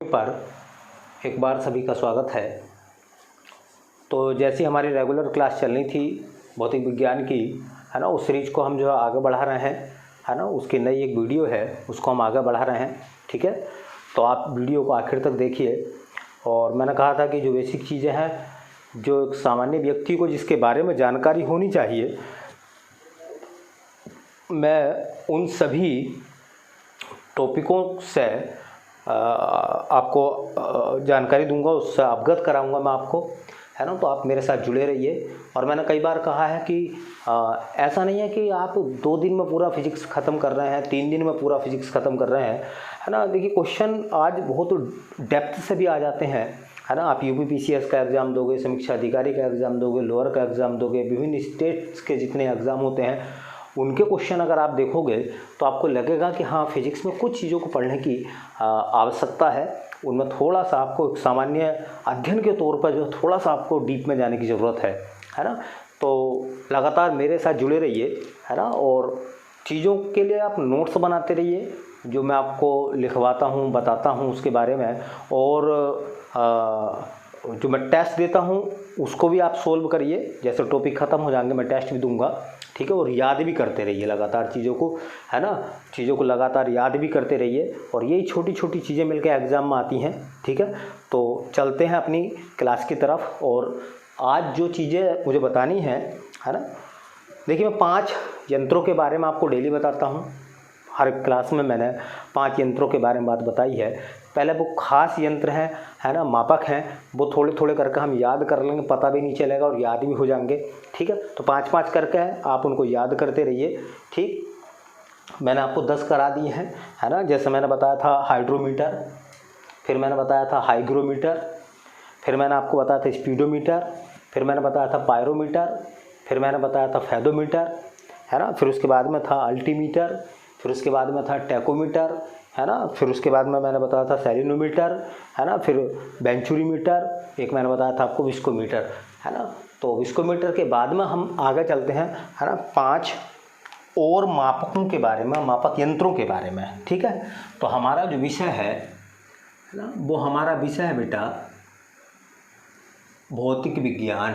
पर एक बार सभी का स्वागत है। तो जैसी हमारी रेगुलर क्लास चलनी थी भौतिक विज्ञान की, है ना, उस सीरीज़ को हम जो है आगे बढ़ा रहे हैं, है ना। उसकी नई एक वीडियो है, उसको हम आगे बढ़ा रहे हैं, ठीक है। तो आप वीडियो को आखिर तक देखिए। और मैंने कहा था कि जो बेसिक चीज़ें हैं, जो एक सामान्य व्यक्ति को जिसके बारे में जानकारी होनी चाहिए, मैं उन सभी टॉपिकों से आपको जानकारी दूंगा, उससे अवगत कराऊंगा मैं आपको, है ना। तो आप मेरे साथ जुड़े रहिए। और मैंने कई बार कहा है कि ऐसा नहीं है कि आप 2 दिन में पूरा फिजिक्स ख़त्म कर रहे हैं, 3 दिन में पूरा फिजिक्स ख़त्म कर रहे हैं, है ना। देखिए, क्वेश्चन आज बहुत डेप्थ से भी आ जाते हैं, है ना। आप यूपीपीसीएस का एग्ज़ाम दोगे, समीक्षा अधिकारी का एग्ज़ाम दोगे, लोअर का एग्ज़ाम दोगे, विभिन्न स्टेट्स के जितने एग्ज़ाम होते हैं उनके क्वेश्चन अगर आप देखोगे तो आपको लगेगा कि हाँ, फिजिक्स में कुछ चीज़ों को पढ़ने की आवश्यकता है। उनमें थोड़ा सा आपको एक सामान्य अध्ययन के तौर पर जो थोड़ा सा आपको डीप में जाने की ज़रूरत है ना। तो लगातार मेरे साथ जुड़े रहिए, है ना। और चीज़ों के लिए आप नोट्स बनाते रहिए, जो मैं आपको लिखवाता हूँ, बताता हूँ उसके बारे में। और जो मैं टेस्ट देता हूँ उसको भी आप सोल्व करिए। जैसे टॉपिक ख़त्म हो जाएंगे मैं टेस्ट भी दूंगा, ठीक है। और याद भी करते रहिए लगातार चीज़ों को, है ना। चीज़ों को लगातार याद भी करते रहिए, और यही छोटी छोटी चीज़ें मिलकर एग्ज़ाम में आती हैं, ठीक है। तो चलते हैं अपनी क्लास की तरफ। और आज जो चीज़ें मुझे बतानी है ना, देखिए, मैं 5 यंत्रों के बारे में आपको डेली बताता हूँ। हर क्लास में मैंने 5 यंत्रों के बारे में बात बताई है। पहले वो खास यंत्र हैं, है ना, मापक हैं, वो थोड़े थोड़े करके हम याद कर लेंगे, पता भी नहीं चलेगा और याद भी हो जाएंगे, ठीक है। तो 5-5 करके आप उनको याद करते रहिए, ठीक। मैंने आपको 10 करा दिए हैं, है ना। जैसे मैंने बताया था हाइड्रोमीटर, फिर मैंने बताया था हाइग्रोमीटर, फिर मैंने आपको बताया था स्पीडोमीटर, फिर मैंने बताया था पायरोमीटर, फिर मैंने बताया था फेदोमीटर, है ना। फिर उसके बाद में था अल्टीमीटर, फिर उसके बाद में था टैकोमीटर, है ना। फिर उसके बाद में मैंने बताया था सेलेनोमीटर, है ना। फिर वेंचुरीमीटर, एक मैंने बताया था आपको विस्कोमीटर, है ना। तो विस्कोमीटर के बाद में हम आगे चलते हैं, है ना, 5 और मापकों के बारे में, मापक यंत्रों के बारे में, ठीक है। तो हमारा जो विषय है ना, वो हमारा विषय है बेटा भौतिक विज्ञान।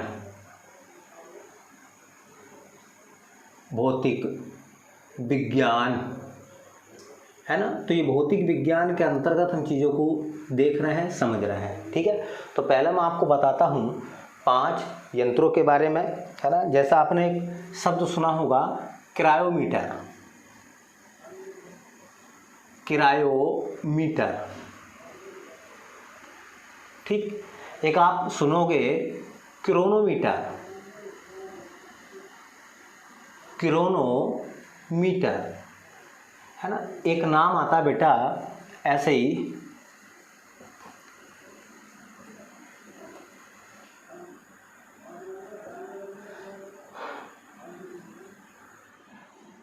भौतिक विज्ञान, है ना। तो ये भौतिक विज्ञान के अंतर्गत हम चीज़ों को देख रहे हैं, समझ रहे हैं, ठीक है। तो पहले मैं आपको बताता हूँ 5 यंत्रों के बारे में, है ना। जैसा आपने एक शब्द सुना होगा, क्रायोमीटर। क्रायोमीटर, ठीक। एक आप सुनोगे क्रोनोमीटर। क्रोनोमीटर, है ना। एक नाम आता है बेटा ऐसे ही,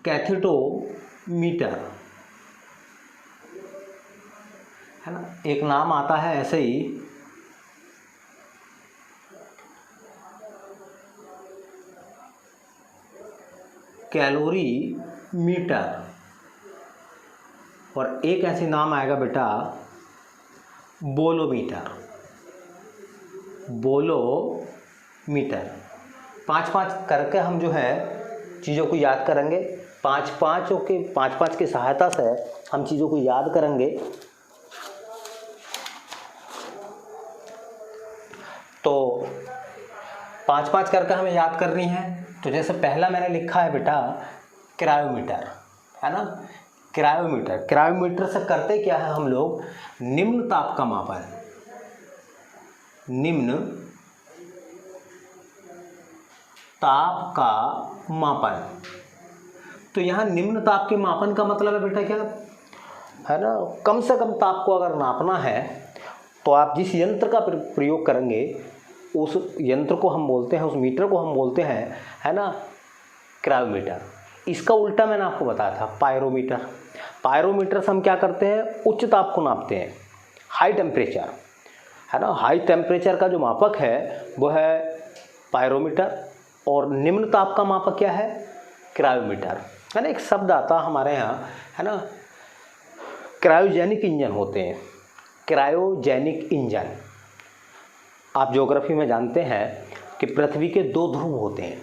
कैथोमीटर, है ना। एक नाम आता है ऐसे ही कैलोरी मीटर, और एक ऐसे नाम आएगा बेटा बोलोमीटर। बोलोमीटर। 5-5 करके हम जो है चीज़ों को याद करेंगे। 5-5 की सहायता से हम चीज़ों को याद करेंगे। तो 5-5 करके हमें याद करनी है। तो जैसे पहला मैंने लिखा है बेटा क्रायोमीटर, है ना। क्रायोमीटर, क्रायोमीटर से करते क्या है हम लोग, निम्न ताप का मापन, निम्न ताप का मापन। तो यहाँ निम्न ताप के मापन का मतलब है बेटा क्या है ना, कम से कम ताप को अगर नापना है तो आप जिस यंत्र का प्रयोग करेंगे उस यंत्र को हम बोलते हैं, उस मीटर को हम बोलते हैं, है ना, क्रायोमीटर। इसका उल्टा मैंने आपको बताया था पायरोमीटर। पायरोमीटर से हम क्या करते हैं, उच्च ताप को नापते हैं, हाई टेम्परेचर, है ना। हाई टेम्परेचर का जो मापक है वो है पायरोमीटर, और निम्न ताप का मापक क्या है, क्रायोमीटर, है ना। एक शब्द आता हमारे यहाँ, है ना, क्रायोजेनिक इंजन होते हैं, क्रायोजेनिक इंजन। आप ज्योग्राफी में जानते हैं कि पृथ्वी के दो ध्रुव होते हैं,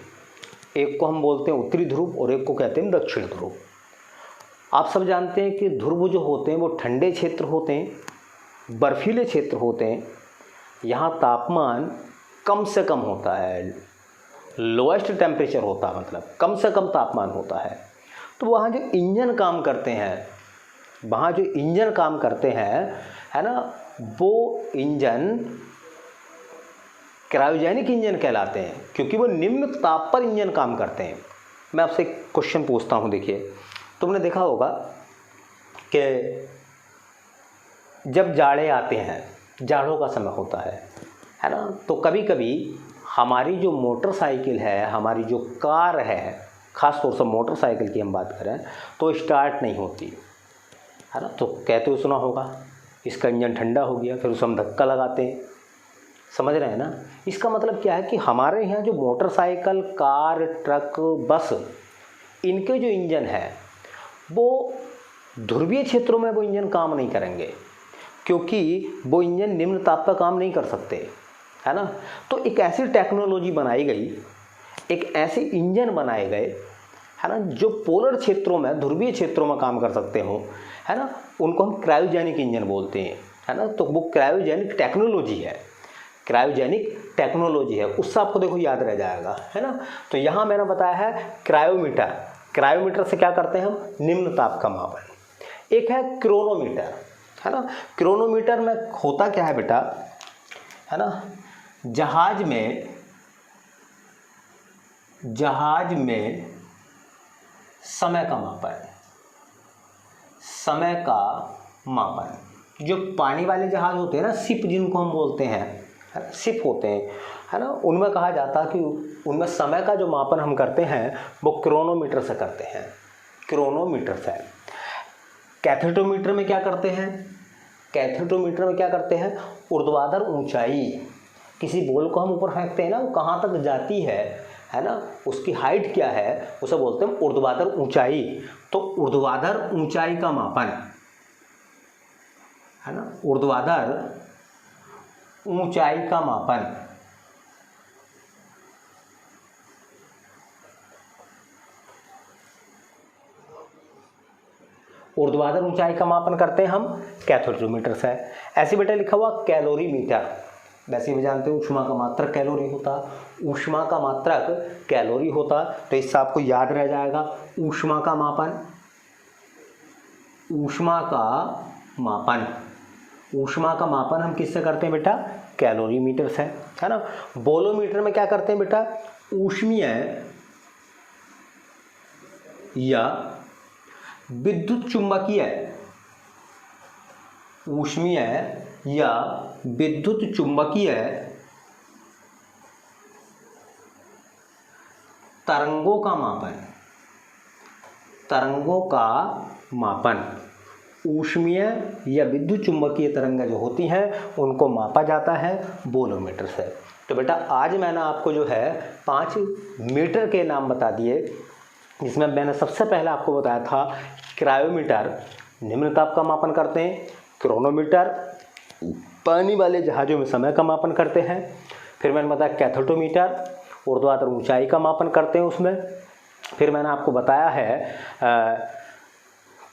एक को हम बोलते हैं उत्तरी ध्रुव और एक को कहते हैं दक्षिण ध्रुव। आप सब जानते हैं कि ध्रुव जो होते हैं वो ठंडे क्षेत्र होते हैं, बर्फीले क्षेत्र होते हैं, यहाँ तापमान कम से कम होता है, लोएस्ट टेम्परेचर होता है, मतलब कम से कम तापमान होता है। तो वहाँ जो इंजन काम करते हैं, वहाँ जो इंजन काम करते हैं, है ना, वो इंजन क्रायोजेनिक इंजन कहलाते हैं, क्योंकि वो निम्न ताप पर इंजन काम करते हैं। मैं आपसे एक क्वेश्चन पूछता हूँ, देखिए, तुमने देखा होगा कि जब जाड़े आते हैं, जाड़ों का समय होता है ना, तो कभी कभी हमारी जो मोटरसाइकिल है, हमारी जो कार है, ख़ास तौर से मोटरसाइकिल की हम बात करें तो स्टार्ट नहीं होती है ना। तो कहते हो सुना होगा, इसका इंजन ठंडा हो गया, फिर उसे हम धक्का लगाते हैं, समझ रहे हैं ना। इसका मतलब क्या है कि हमारे यहाँ जो मोटरसाइकिल, कार, ट्रक, बस, इनके जो इंजन है वो ध्रुवीय क्षेत्रों में वो इंजन काम नहीं करेंगे, क्योंकि वो इंजन निम्न ताप पर काम नहीं कर सकते, है ना। तो एक ऐसी टेक्नोलॉजी बनाई गई, एक ऐसे इंजन बनाए गए, है ना, जो पोलर क्षेत्रों में, ध्रुवीय क्षेत्रों में काम कर सकते हो, है ना, उनको हम क्रायोजेनिक इंजन बोलते हैं, है ना। तो वो क्रायोजेनिक टेक्नोलॉजी है, क्रायोजेनिक टेक्नोलॉजी है, उससे आपको देखो याद रह जाएगा, है ना। तो यहाँ मैंने बताया है क्रायोमीटर, क्रायोमीटर से क्या करते हैं हम, निम्न ताप का मापन। एक है क्रोनोमीटर, है ना। क्रोनोमीटर में होता क्या है बेटा, है ना, जहाज में समय का मापन, समय का मापन। जो पानी वाले जहाज होते हैं ना, शिप जिनको हम बोलते हैं, शिप होते हैं, है ना, उनमें कहा जाता है कि उनमें समय का जो मापन हम करते हैं वो क्रोनोमीटर से करते हैं, क्रोनोमीटर से। कैथेटोमीटर में क्या करते हैं, कैथेटोमीटर में क्या करते हैं, ऊर्ध्वाधर ऊंचाई, किसी बॉल को हम ऊपर फेंकते हैं ना, वो कहाँ तक जाती है ना, उसकी हाइट क्या है, उसे बोलते हैं ऊर्ध्वाधर ऊंचाई। तो ऊर्ध्वाधर ऊंचाई का मापन, है ना, ऊर्ध्वाधर ऊंचाई का मापन, ऊर्ध्वाधर ऊंचाई का मापन करते हैं हम कैथोडोमीटर से। ऐसे बेटा लिखा हुआ कैलोरीमीटर, वैसे भी जानते हो ऊष्मा का मात्रक कैलोरी होता, ऊष्मा का मात्रक कैलोरी होता, तो इससे आपको याद रह जाएगा ऊष्मा का मापन, ऊष्मा का मापन। ऊष्मा का मापन हम किससे करते हैं बेटा, कैलोरीमीटर से, है ना। बोलोमीटर में क्या करते हैं बेटा, ऊष्मीय या विद्युत चुंबकीय, ऊष्मीय या विद्युत चुंबकीय तरंगों का मापन, तरंगों का मापन। ऊष्मीय या विद्युत चुंबकीय तरंगें जो होती हैं उनको मापा जाता है बोलोमीटर से। तो बेटा आज मैंने आपको जो है 5 मीटर के नाम बता दिए, जिसमें मैंने सबसे पहले आपको बताया था क्रायोमीटर, निम्न ताप का मापन करते हैं, क्रोनोमीटर, पानी वाले जहाज़ों में समय का मापन करते हैं, फिर मैंने बताया कैथोडोमीटर, ऊर्ध्वाधर ऊंचाई का मापन करते हैं उसमें, फिर मैंने आपको बताया है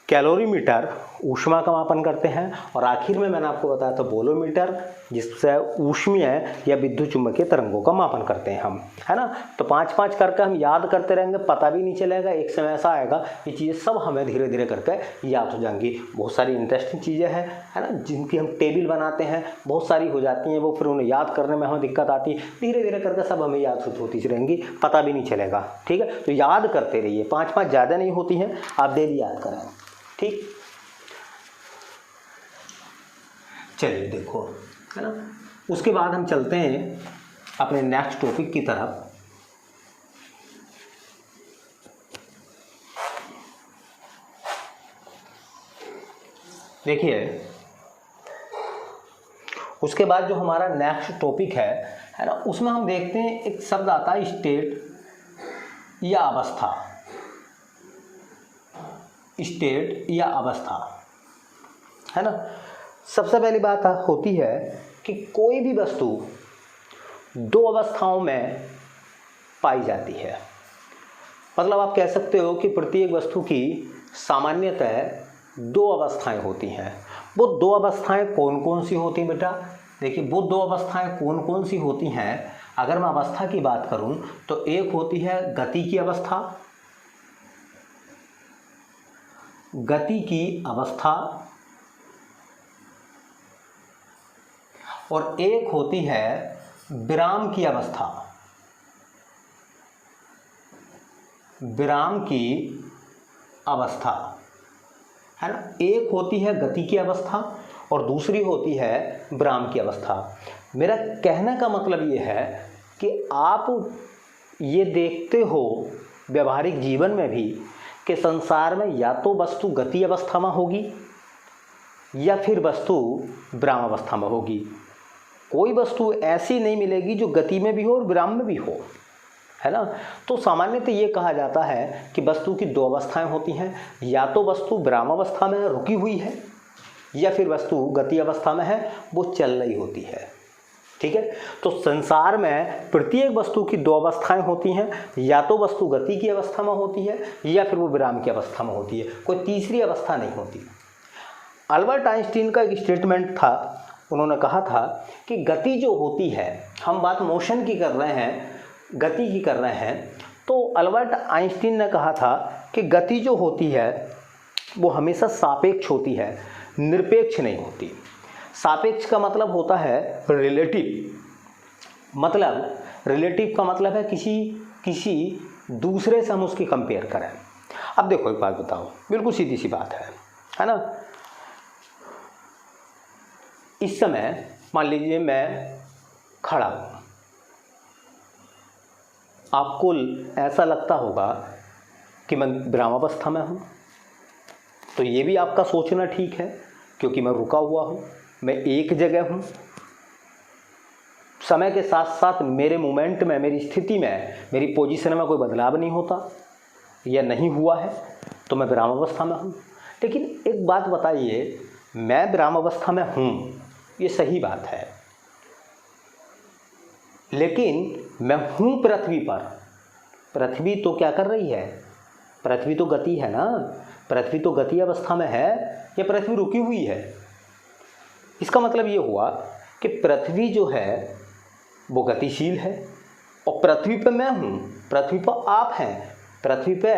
कैलोरीमीटर, ऊष्मा का मापन करते हैं, और आखिर में मैंने आपको बताया था बोलोमीटर, जिससे ऊष्मीय या विद्युत चुंबकीय तरंगों का मापन करते हैं हम, है ना। तो 5-5 करके हम याद करते रहेंगे, पता भी नहीं चलेगा, एक समय ऐसा आएगा ये चीज़ें सब हमें धीरे धीरे करके याद हो जाएंगी। बहुत सारी इंटरेस्टिंग चीज़ें हैं, है ना, जिनकी हम टेबल बनाते हैं, बहुत सारी हो जाती हैं वो, फिर उन्हें याद करने में हमें दिक्कत आती है, धीरे धीरे करके सब हमें याद होती रहेंगी, पता भी नहीं चलेगा, ठीक है। तो याद करते रहिए, 5-5 ज़्यादा नहीं होती हैं, आप डेली याद करें, ठीक। चलिए देखो, है ना, उसके बाद हम चलते हैं अपने नेक्स्ट टॉपिक की तरफ। देखिए उसके बाद जो हमारा नेक्स्ट टॉपिक है ना, उसमें हम देखते हैं एक शब्द आता है स्टेट या अवस्था, स्टेट या अवस्था, है ना। सबसे पहली बात होती है कि कोई भी वस्तु दो अवस्थाओं में पाई जाती है। मतलब आप कह सकते हो कि प्रत्येक वस्तु की सामान्यतः दो अवस्थाएं होती हैं। वो दो अवस्थाएं कौन कौन सी होती हैं बेटा? देखिए, वो दो अवस्थाएं कौन कौन सी होती हैं। अगर मैं अवस्था की बात करूं तो एक होती है गति की अवस्था, गति की अवस्था, और एक होती है विराम की अवस्था, विराम की अवस्था, है ना। एक होती है गति की अवस्था और दूसरी होती है विराम की अवस्था। मेरा कहने का मतलब ये है कि आप ये देखते हो व्यवहारिक जीवन में भी कि संसार में या तो वस्तु गति अवस्था में होगी या फिर वस्तु विराम अवस्था में होगी। कोई वस्तु ऐसी नहीं मिलेगी जो गति में भी हो और विराम में भी हो, है ना। तो सामान्यतः ये कहा जाता है कि वस्तु की दो अवस्थाएं होती हैं, या तो वस्तु विराम अवस्था में रुकी हुई है या फिर वस्तु गति अवस्था में है, वो चल रही होती है। ठीक है, तो संसार में प्रत्येक वस्तु की दो अवस्थाएं होती हैं, या तो वस्तु गति की अवस्था में होती है या फिर वो विराम की अवस्था में होती है, कोई तीसरी अवस्था नहीं होती। अल्बर्ट आइंस्टीन का एक स्टेटमेंट था, उन्होंने कहा था कि गति जो होती है, हम बात मोशन की कर रहे हैं, गति की कर रहे हैं, तो अल्बर्ट आइंस्टीन ने कहा था कि गति जो होती है वो हमेशा सापेक्ष होती है, निरपेक्ष नहीं होती। सापेक्ष का मतलब होता है रिलेटिव, मतलब रिलेटिव का मतलब है किसी दूसरे से हम उसकी कंपेयर करें। अब देखो एक बात बताओ, बिल्कुल सीधी सी बात है ना। इस समय मान लीजिए मैं खड़ा हूँ, आपको ऐसा लगता होगा कि मैं विरामावस्था में हूँ, तो ये भी आपका सोचना ठीक है, क्योंकि मैं रुका हुआ हूँ, मैं एक जगह हूँ। समय के साथ साथ मेरे मूवमेंट में, मेरी स्थिति में, मेरी पोजीशन में कोई बदलाव नहीं होता या नहीं हुआ है, तो मैं विरामावस्था में हूँ। लेकिन एक बात बताइए, मैं विरामावस्था में हूँ, ये सही बात है, लेकिन मैं हूँ पृथ्वी पर। पृथ्वी तो क्या कर रही है? पृथ्वी तो गति है ना, पृथ्वी तो गति अवस्था में है या पृथ्वी रुकी हुई है? इसका मतलब ये हुआ कि पृथ्वी जो है वो गतिशील है और पृथ्वी पे मैं हूँ, पृथ्वी पर आप हैं, पृथ्वी पे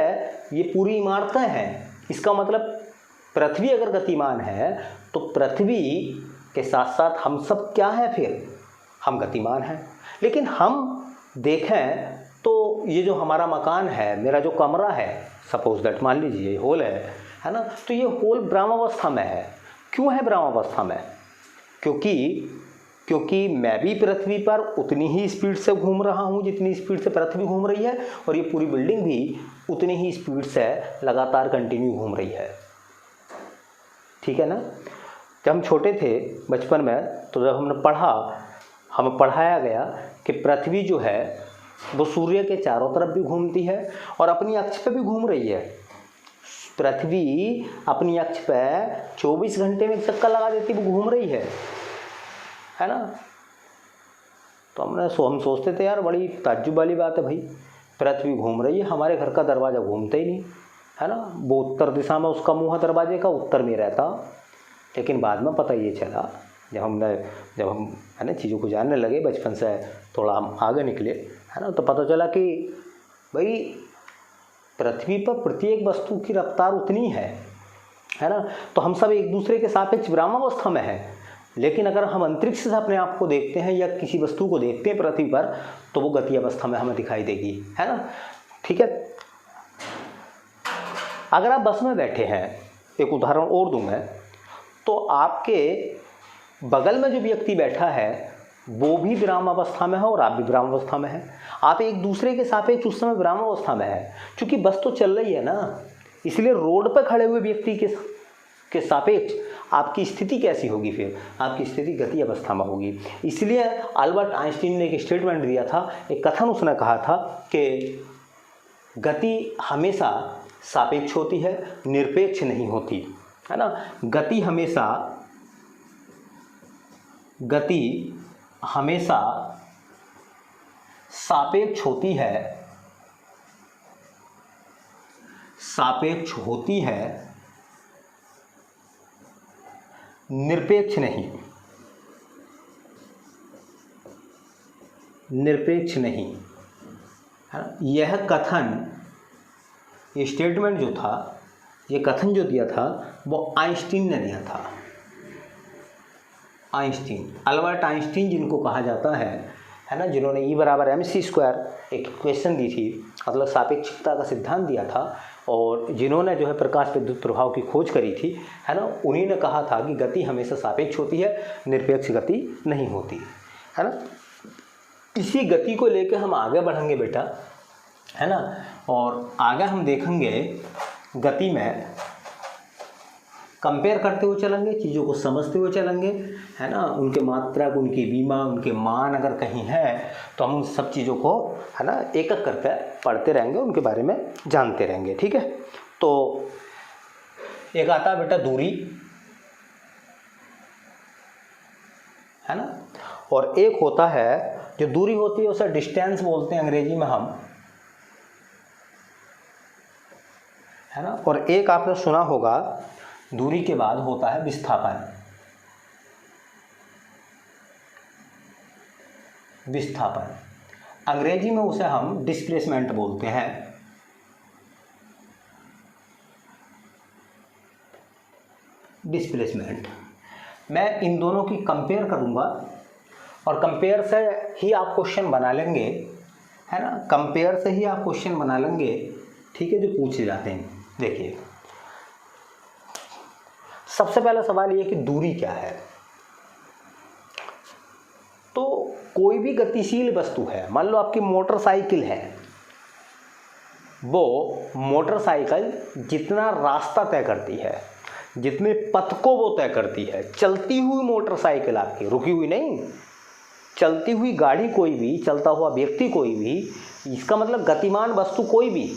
ये पूरी इमारतें हैं। इसका मतलब पृथ्वी अगर गतिमान है तो पृथ्वी के साथ साथ हम सब क्या है? फिर हम गतिमान हैं। लेकिन हम देखें तो ये जो हमारा मकान है, मेरा जो कमरा है, सपोज दैट मान लीजिए हॉल है ना, तो ये हॉल विरामावस्था में है। क्यों है विरामावस्था में? क्योंकि मैं भी पृथ्वी पर उतनी ही स्पीड से घूम रहा हूँ जितनी स्पीड से पृथ्वी घूम रही है, और ये पूरी बिल्डिंग भी उतनी ही स्पीड से लगातार कंटिन्यू घूम रही है। ठीक है ना। जब हम छोटे थे बचपन में, तो जब हमने पढ़ा, हमें पढ़ाया गया कि पृथ्वी जो है वो सूर्य के चारों तरफ भी घूमती है और अपनी अक्ष पे भी घूम रही है। पृथ्वी अपनी अक्ष पे 24 घंटे में चक्कर लगा देती, वो घूम रही है ना। तो हम सोचते थे यार बड़ी ताज्जुब वाली बात है भाई, पृथ्वी घूम रही है, हमारे घर का दरवाज़ा घूमता ही नहीं, है ना। वो उत्तर दिशा में उसका मुँह है दरवाजे का, उत्तर में रहता। लेकिन बाद में पता ये चला, जब हम है ना चीज़ों को जानने लगे, बचपन से थोड़ा हम आगे निकले, है ना, तो पता चला कि भाई पृथ्वी पर प्रत्येक वस्तु की रफ्तार उतनी है ना। तो हम सब एक दूसरे के सापेक्ष विरामावस्था में हैं। लेकिन अगर हम अंतरिक्ष से अपने आप को देखते हैं या किसी वस्तु को देखते हैं पृथ्वी पर, तो वो गति अवस्था में हमें दिखाई देगी, है ना। ठीक है। अगर आप बस में बैठे हैं, एक उदाहरण और दूं मैं, तो आपके बगल में जो व्यक्ति बैठा है वो भी विराम अवस्था में है और आप भी विराम अवस्था में हैं। आप एक दूसरे के सापेक्ष उस समय विराम अवस्था में है, क्योंकि बस तो चल रही है ना। इसलिए रोड पर खड़े हुए व्यक्ति के सापेक्ष आपकी स्थिति कैसी होगी? फिर आपकी स्थिति गति अवस्था में होगी। इसलिए अल्बर्ट आइंस्टीन ने एक स्टेटमेंट दिया था, एक कथन उसने कहा था कि गति हमेशा सापेक्ष होती है, निरपेक्ष नहीं होती, है ना। गति हमेशा गति हमेशा सापेक्ष होती है, सापेक्ष होती है, निरपेक्ष नहीं, निरपेक्ष नहीं, है ना। यह कथन, ये स्टेटमेंट जो था, ये कथन जो दिया था वो आइंस्टीन ने दिया था। आइंस्टीन, अल्बर्ट आइंस्टीन जिनको कहा जाता है ना, जिन्होंने E बराबर mc² एक इक्वेशन दी थी, मतलब सापेक्षिकता का सिद्धांत दिया था, और जिन्होंने जो है प्रकाश विद्युत प्रभाव की खोज करी थी, है ना, उन्हीं ने कहा था कि गति हमेशा सापेक्ष होती है, निरपेक्ष गति नहीं होती, है ना। इसी गति को लेकर हम आगे बढ़ेंगे बेटा, है ना, और आगे हम देखेंगे गति में कंपेयर करते हुए चलेंगे, चीज़ों को समझते हुए चलेंगे, है ना, उनके मात्रक, उनकी बीमा, उनके मान अगर कहीं है तो हम उन सब चीज़ों को, है ना, एक एक करके पढ़ते रहेंगे, उनके बारे में जानते रहेंगे, ठीक है। तो एक आता है बेटा दूरी, है ना, और एक होता है जो दूरी होती है उसे डिस्टेंस बोलते हैं अंग्रेजी में हम, है ना। और एक आपने सुना होगा दूरी के बाद होता है विस्थापन, विस्थापन अंग्रेजी में उसे हम डिस्प्लेसमेंट बोलते हैं। डिस्प्लेसमेंट, मैं इन दोनों की कंपेयर करूंगा और कंपेयर से ही आप क्वेश्चन बना लेंगे, है ना, कंपेयर से ही आप क्वेश्चन बना लेंगे, ठीक है, जो पूछे जाते हैं। देखिए सबसे पहला सवाल ये कि दूरी क्या है। तो कोई भी गतिशील वस्तु है, मान लो आपकी मोटरसाइकिल है, वो मोटरसाइकिल जितना रास्ता तय करती है, जितने पथ को वो तय करती है, चलती हुई मोटरसाइकिल आपकी, रुकी हुई नहीं, चलती हुई गाड़ी कोई भी, चलता हुआ व्यक्ति कोई भी, इसका मतलब गतिमान वस्तु कोई भी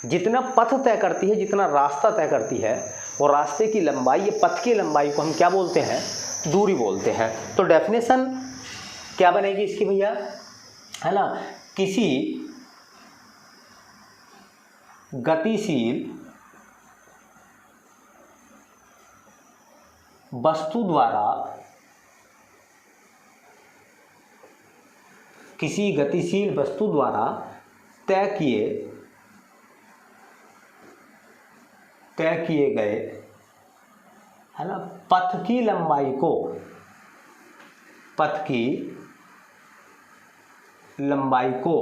जितना पथ तय करती है, जितना रास्ता तय करती है, वो रास्ते की लंबाई, ये पथ की लंबाई को हम क्या बोलते हैं, दूरी बोलते हैं। तो डेफिनेशन क्या बनेगी इसकी भैया, है ना, किसी गतिशील वस्तु द्वारा, किसी गतिशील वस्तु द्वारा तय किए गए, है ना, पथ की लंबाई को, पथ की लंबाई को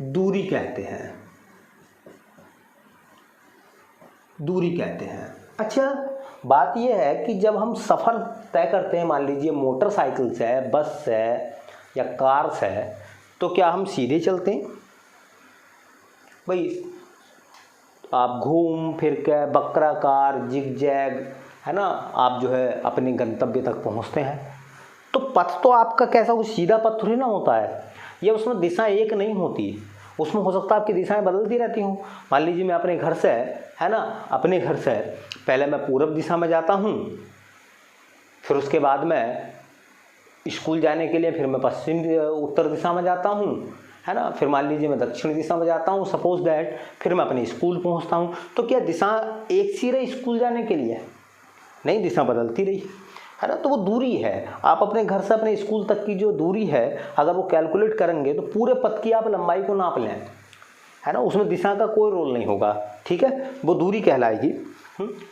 दूरी कहते हैं, दूरी कहते हैं। अच्छा बात यह है कि जब हम सफ़र तय करते हैं, मान लीजिए मोटरसाइकिल से, बस से या कार से, तो क्या हम सीधे चलते हैं भाई, आप घूम फिर के बकराकार जिगजैग, है ना, आप जो है अपने गंतव्य तक पहुंचते हैं। तो पथ तो आपका कैसा कुछ सीधा पथ थोड़ी ना होता है, ये उसमें दिशा एक नहीं होती, उसमें हो सकता है आपकी दिशाएं बदलती रहती हूँ। मान लीजिए मैं अपने घर से, है ना, अपने घर से पहले मैं पूर्व दिशा में जाता हूँ, फिर उसके बाद मैं स्कूल जाने के लिए फिर मैं पश्चिम उत्तर दिशा में जाता हूँ, है ना, फिर मान लीजिए मैं दक्षिण दिशा में जाता हूँ, सपोज दैट, फिर मैं अपने स्कूल पहुँचता हूँ। तो क्या दिशा एक सी रही स्कूल जाने के लिए? नहीं, दिशा बदलती रही, है ना। तो वो दूरी है, आप अपने घर से अपने स्कूल तक की जो दूरी है, अगर वो कैलकुलेट करेंगे तो पूरे पथ की आप लंबाई को नाप लें, है ना, उसमें दिशा का कोई रोल नहीं होगा, ठीक है, वो दूरी कहलाएगी।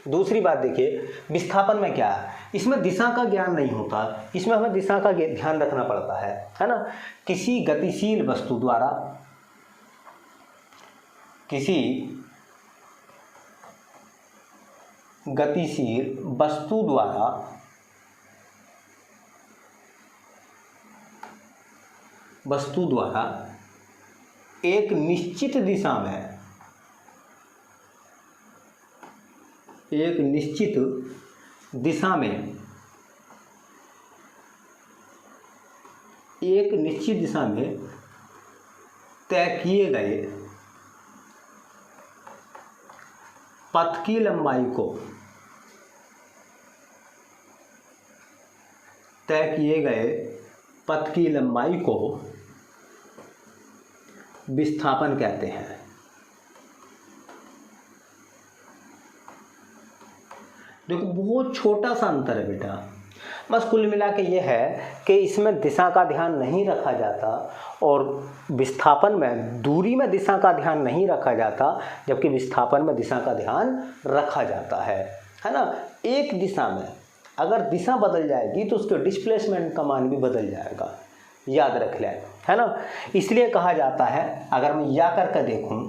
दूसरी बात देखिए, विस्थापन में क्या है, इसमें दिशा का ज्ञान नहीं होता, इसमें हमें दिशा का ध्यान रखना पड़ता है ना। किसी गतिशील वस्तु द्वारा, किसी गतिशील वस्तु द्वारा एक निश्चित दिशा में, एक निश्चित दिशा में, एक निश्चित दिशा में तय किए गए पथ की लंबाई को, तय किए गए पथ की लंबाई को विस्थापन कहते हैं। देखो बहुत छोटा सा अंतर है बेटा, बस कुल मिला के ये है कि इसमें दिशा का ध्यान नहीं रखा जाता और विस्थापन में दूरी में दिशा का ध्यान नहीं रखा जाता, जबकि विस्थापन में दिशा का ध्यान रखा जाता है ना। एक दिशा में अगर दिशा बदल जाएगी तो उसके डिस्प्लेसमेंट का मान भी बदल जाएगा, याद रख लें, है ना। इसलिए कहा जाता है, अगर मैं या करके देखूं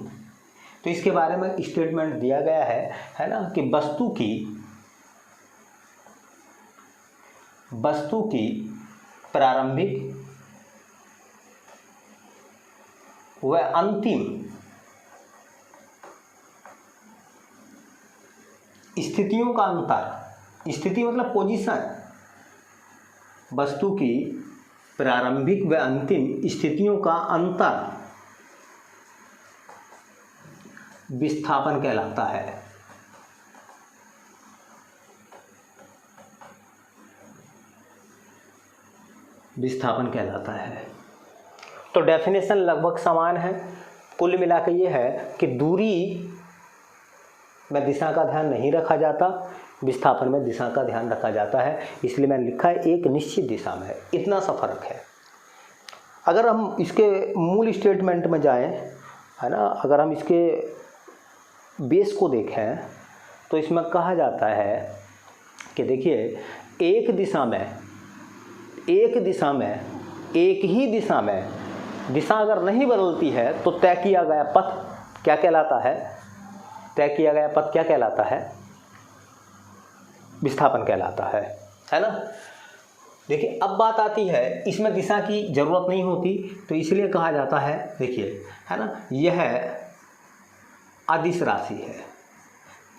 तो इसके बारे में स्टेटमेंट दिया गया है ना, कि वस्तु की प्रारंभिक व अंतिम स्थितियों का अंतर, स्थिति मतलब पोजीशन, वस्तु की प्रारंभिक व अंतिम स्थितियों का अंतर विस्थापन कहलाता है। विस्थापन कहलाता है। तो डेफिनेशन लगभग समान है। कुल मिला के ये है कि दूरी में दिशा का ध्यान नहीं रखा जाता, विस्थापन में दिशा का ध्यान रखा जाता है। इसलिए मैंने लिखा है एक निश्चित दिशा में, इतना सा फर्क है। अगर हम इसके मूल स्टेटमेंट में जाएं, है ना, अगर हम इसके बेस को देखें तो इसमें कहा जाता है कि देखिए एक ही दिशा में दिशा अगर नहीं बदलती है तो तय किया गया पथ क्या कहलाता है? तय किया गया पथ क्या कहलाता है? विस्थापन कहलाता है ना। देखिए अब बात आती है, इसमें दिशा की जरूरत नहीं होती तो इसलिए कहा जाता है, देखिए है ना, यह अदिश राशि है।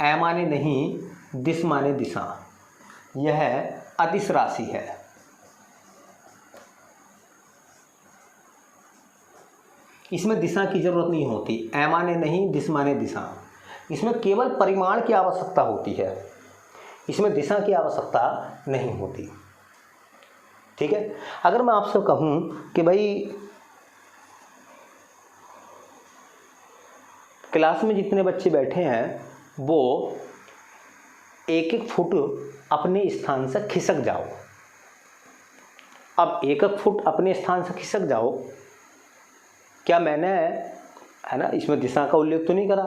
ए माने नहीं, दिश माने दिशा, यह अदिश राशि है। इसमें दिशा की जरूरत नहीं होती, ए माने नहीं, दिश माने दिशा। इसमें केवल परिमाण की आवश्यकता होती है, इसमें दिशा की आवश्यकता नहीं होती। ठीक है। अगर मैं आपसे कहूं कि भाई क्लास में जितने बच्चे बैठे हैं वो एक एक फुट अपने स्थान से खिसक जाओ। अब एक एक फुट अपने स्थान से खिसक जाओ, क्या मैंने, है ना, इसमें दिशा का उल्लेख तो नहीं करा।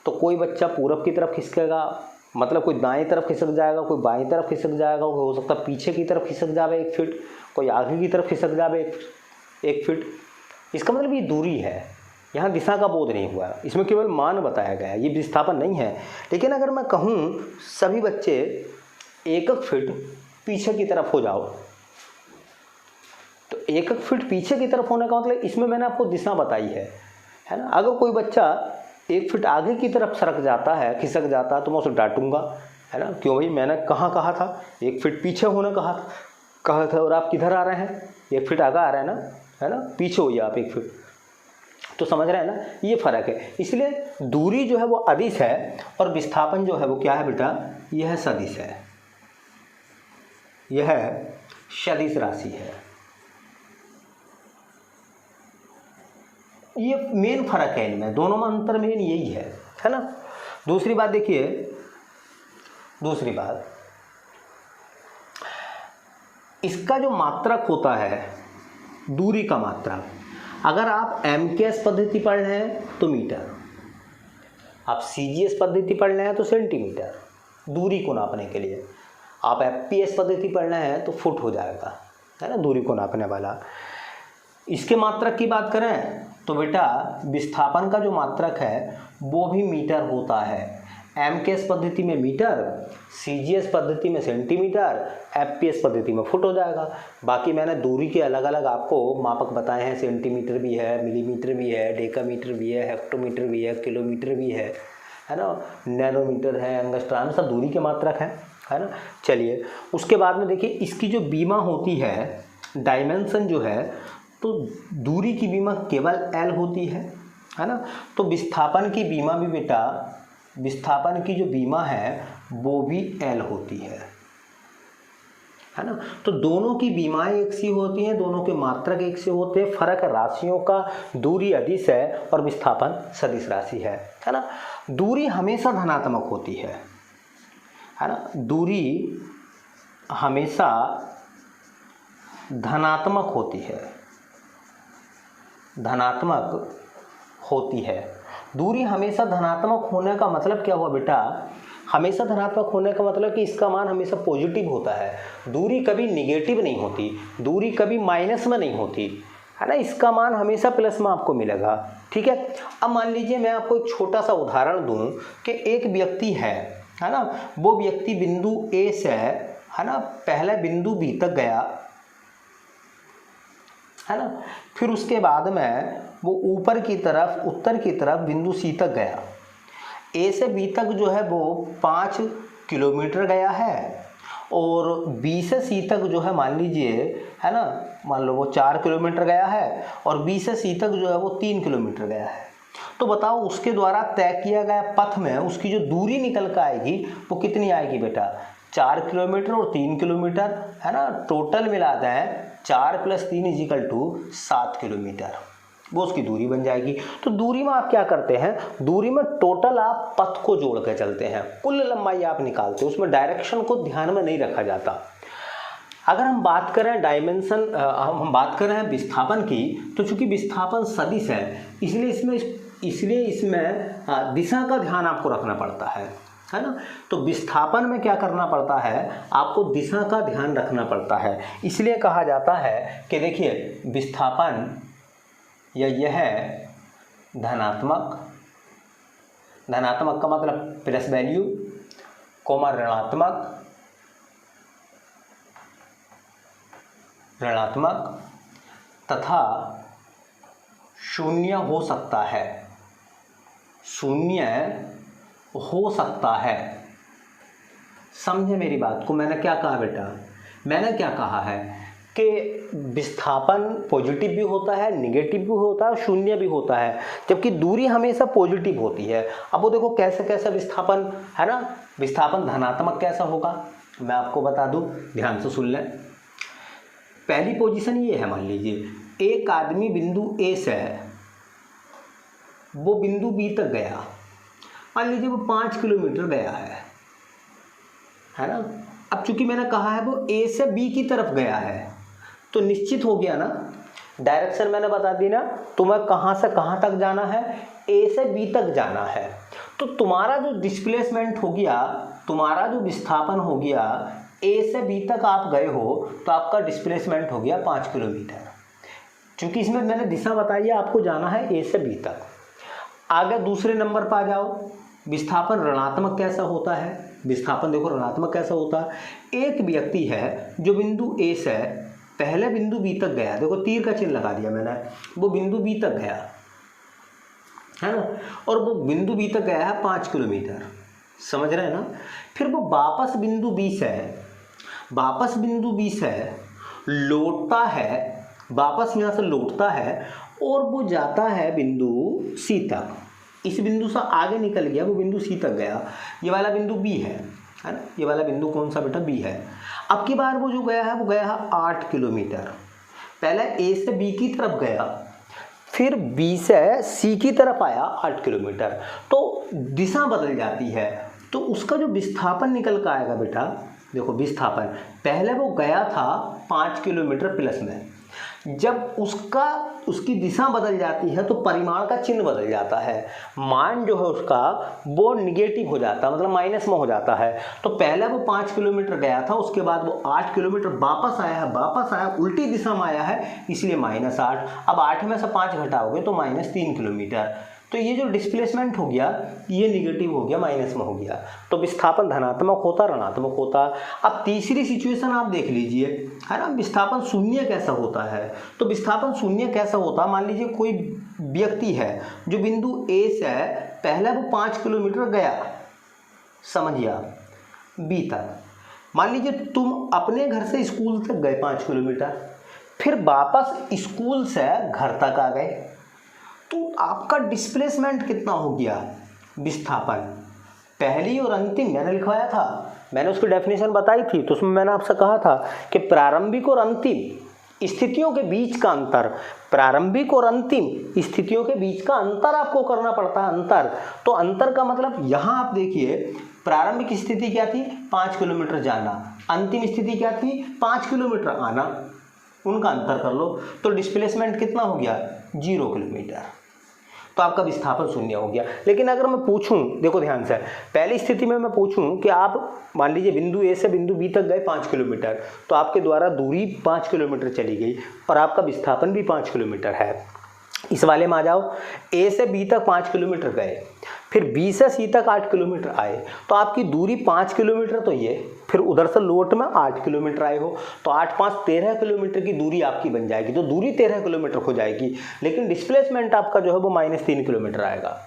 तो कोई बच्चा पूरब की तरफ खिसकेगा, मतलब कोई दाएं तरफ खिसक जाएगा, कोई बाएं तरफ खिसक जाएगा, हो सकता है पीछे की तरफ खिसक जावे 1 फीट, कोई आगे की तरफ खिसक जावे 1 फीट। इसका मतलब ये दूरी है, यहाँ दिशा का बोध नहीं हुआ, इसमें केवल मान बताया गया है, ये विस्थापन नहीं है। लेकिन अगर मैं कहूँ सभी बच्चे 1 फीट पीछे की तरफ हो जाओ, तो 1 फीट पीछे की तरफ होने का मतलब इसमें मैंने आपको दिशा बताई है ना। अगर कोई बच्चा 1 फीट आगे की तरफ सरक जाता है, खिसक जाता है, तो मैं उसे डांटूंगा, है ना, क्यों भाई मैंने कहाँ कहा था 1 फीट पीछे होने कहा था और आप किधर आ रहे हैं, 1 फीट आगे आ रहे हैं ना, है ना, पीछे होइए आप 1 फीट। तो समझ रहे हैं ना, ये फर्क है। इसलिए दूरी जो है वो अदिश है और विस्थापन जो है वो क्या है बेटा, यह सदिश है, यह सदिश राशि है। ये मेन फर्क है इनमें, दोनों में अंतर मेन यही है ना। दूसरी बात देखिए, दूसरी बात, इसका जो मात्रक होता है, दूरी का मात्रक, अगर आप एमकेएस पद्धति पढ़ रहे हैं तो मीटर, आप सीजीएस पद्धति पढ़ रहे हैं तो सेंटीमीटर दूरी को नापने के लिए, आप एफपीएस पद्धति पढ़ रहे हैं तो फुट हो जाएगा, है ना, दूरी को नापने वाला। इसके मात्रक की बात करें तो बेटा विस्थापन का जो मात्रक है वो भी मीटर होता है। एमकेएस पद्धति में मीटर, सीजीएस पद्धति में सेंटीमीटर, एफपीएस पद्धति में फुट हो जाएगा। बाकी मैंने दूरी के अलग अलग आपको मापक बताए हैं, सेंटीमीटर भी है, मिलीमीटर भी है, डेकामीटर भी है, हेक्टोमीटर भी है, किलोमीटर भी है ना, नैनोमीटर है, एंगस्ट्रॉम, सब दूरी के मात्रक हैं, है ना। चलिए उसके बाद में देखिए इसकी जो बीमा होती है, डायमेंशन जो है, तो दूरी की बीमा केवल एल होती है ना। तो विस्थापन की बीमा भी बेटा, विस्थापन की जो बीमा है वो भी एल होती है है ना। तो दोनों की बीमाएं एक सी होती हैं, दोनों के मात्रक एक से होते हैं, फर्क राशियों का दूरी अदिश है और विस्थापन सदिश राशि है ना। दूरी हमेशा धनात्मक होती है ना, दूरी हमेशा धनात्मक होती है, धनात्मक होती है। दूरी हमेशा धनात्मक होने का मतलब क्या हुआ बेटा, हमेशा धनात्मक होने का मतलब कि इसका मान हमेशा पॉजिटिव होता है, दूरी कभी निगेटिव नहीं होती, दूरी कभी माइनस में नहीं होती, है ना। इसका मान हमेशा प्लस में आपको मिलेगा, ठीक है। अब मान लीजिए मैं आपको एक छोटा सा उदाहरण दूं कि एक व्यक्ति है ना, वो व्यक्ति बिंदु ए से है ना पहले बिंदु बी तक गया, है ना, फिर उसके बाद में वो ऊपर की तरफ उत्तर की तरफ बिंदु सी तक गया। ए से बी तक जो है वो 5 किलोमीटर गया है और बी से सी तक जो है मान लीजिए, है ना, मान लो वो 4 किलोमीटर गया है और बी से सी तक जो है वो 3 किलोमीटर गया है। तो बताओ उसके द्वारा तय किया गया पथ में उसकी जो दूरी निकल कर आएगी वो कितनी आएगी बेटा, 4 किलोमीटर और 3 किलोमीटर, है ना। टोटल मिला दें 4 + 3 = 7 किलोमीटर, वो उसकी दूरी बन जाएगी। तो दूरी में आप क्या करते हैं, दूरी में टोटल आप पथ को जोड़ कर चलते हैं, कुल लंबाई आप निकालते हैं, उसमें डायरेक्शन को ध्यान में नहीं रखा जाता। अगर हम बात करें डायमेंशन, हम बात कर रहे हैं विस्थापन की, तो चूंकि विस्थापन सदिश है इसलिए इसमें दिशा का ध्यान आपको रखना पड़ता है ना। तो विस्थापन में क्या करना पड़ता है, आपको दिशा का ध्यान रखना पड़ता है। इसलिए कहा जाता है कि देखिए विस्थापन यह धनात्मक, धनात्मक का मतलब प्लस वैल्यू, कोमा ऋणात्मक तथा शून्य हो सकता है, शून्य हो सकता है। समझे मेरी बात को, मैंने क्या कहा बेटा, मैंने क्या कहा है कि विस्थापन पॉजिटिव भी होता है, निगेटिव भी होता है, शून्य भी होता है, जबकि दूरी हमेशा पॉजिटिव होती है। अब वो देखो कैसे कैसे विस्थापन, है ना, विस्थापन धनात्मक कैसा होगा मैं आपको बता दूं, ध्यान से सुन लें। पहली पोजीशन ये है, मान लीजिए एक आदमी बिंदु ए से वो बिंदु बी तक गया, मान लीजिए वो 5 किलोमीटर गया है ना। अब चूंकि मैंने कहा है वो ए से बी की तरफ गया है तो निश्चित हो गया ना, डायरेक्शन मैंने बता दी ना, तुम्हें कहाँ से कहाँ तक जाना है, ए से बी तक जाना है। तो तुम्हारा जो डिस्प्लेसमेंट हो गया, तुम्हारा जो विस्थापन हो गया, ए से बी तक आप गए हो तो आपका डिस्प्लेसमेंट हो गया 5 किलोमीटर। चूंकि इसमें मैंने दिशा बताई है, आपको जाना है ए से बी तक। आगे दूसरे नंबर पर आ जाओ, विस्थापन ऋणात्मक कैसा होता है, विस्थापन देखो ऋणात्मक कैसा होता है। एक व्यक्ति है जो बिंदु ए से पहले बिंदु बी तक गया, देखो तीर का चिन्ह लगा दिया मैंने, वो बिंदु बी तक गया है ना, और वो बिंदु बी तक गया है 5 किलोमीटर, समझ रहे हैं ना। फिर वो वापस बिंदु बी से लौटता है, वापस यहाँ से लौटता है और वो जाता है बिंदु सी तक। इस बिंदु से आगे निकल गया, वो बिंदु सी तक गया, ये वाला बिंदु बी है ना, ये वाला बिंदु कौन सा बेटा, बी है। अब की बार वो जो गया है वो गया है 8 किलोमीटर, पहले ए से बी की तरफ गया, फिर बी से सी की तरफ आया 8 किलोमीटर, तो दिशा बदल जाती है। तो उसका जो विस्थापन निकल कर आएगा बेटा, देखो विस्थापन पहले वो गया था 5 किलोमीटर प्लस में, जब उसकी दिशा बदल जाती है तो परिमाण का चिन्ह बदल जाता है, मान जो है उसका वो निगेटिव हो जाता है, मतलब माइनस में हो जाता है। तो पहले वो 5 किलोमीटर गया था, उसके बाद वो 8 किलोमीटर वापस आया, उल्टी दिशा में आया है, इसलिए -8। अब 8 में से 5 घटाओगे तो -3 किलोमीटर। तो ये जो डिस्प्लेसमेंट हो गया ये निगेटिव हो गया, माइनस में हो गया। तो विस्थापन धनात्मक होता, ऋणात्मक होता। अब तीसरी सिचुएशन आप देख लीजिए, है ना, विस्थापन शून्य कैसा होता है। तो विस्थापन शून्य कैसा होता, मान लीजिए कोई व्यक्ति है जो बिंदु ए से पहले वो 5 किलोमीटर गया, समझिए बी तक। मान लीजिए तुम अपने घर से स्कूल तक गए 5 किलोमीटर, फिर वापस स्कूल से घर तक आ गए, तो आपका डिस्प्लेसमेंट कितना हो गया, विस्थापन पहली और अंतिम मैंने लिखवाया था, मैंने उसकी डेफिनेशन बताई थी, तो उसमें मैंने आपसे कहा था कि प्रारंभिक और अंतिम स्थितियों के बीच का अंतर, प्रारंभिक और अंतिम स्थितियों के बीच का अंतर आपको करना पड़ता है। अंतर, तो अंतर का मतलब यहाँ आप देखिए, प्रारंभिक स्थिति क्या थी, 5 किलोमीटर जाना, अंतिम स्थिति क्या थी, 5 किलोमीटर आना, उनका अंतर कर लो, तो डिस्प्लेसमेंट कितना हो गया, 0 किलोमीटर, तो आपका विस्थापन शून्य हो गया। लेकिन अगर मैं पूछूं, देखो ध्यान से, पहली स्थिति में मैं पूछूं कि आप मान लीजिए बिंदु ए से बिंदु बी तक गए 5 किलोमीटर, तो आपके द्वारा दूरी 5 किलोमीटर चली गई और आपका विस्थापन भी 5 किलोमीटर है। इस वाले में आ जाओ, ए से बी तक 5 किलोमीटर गए, फिर बी से सी तक 8 किलोमीटर आए, तो आपकी दूरी 5 किलोमीटर तो ये, फिर उधर से लौट में 8 किलोमीटर आए हो, तो 8 5 13 किलोमीटर की दूरी आपकी बन जाएगी, तो दूरी 13 किलोमीटर हो जाएगी, लेकिन डिस्प्लेसमेंट आपका जो है वो -3 किलोमीटर आएगा।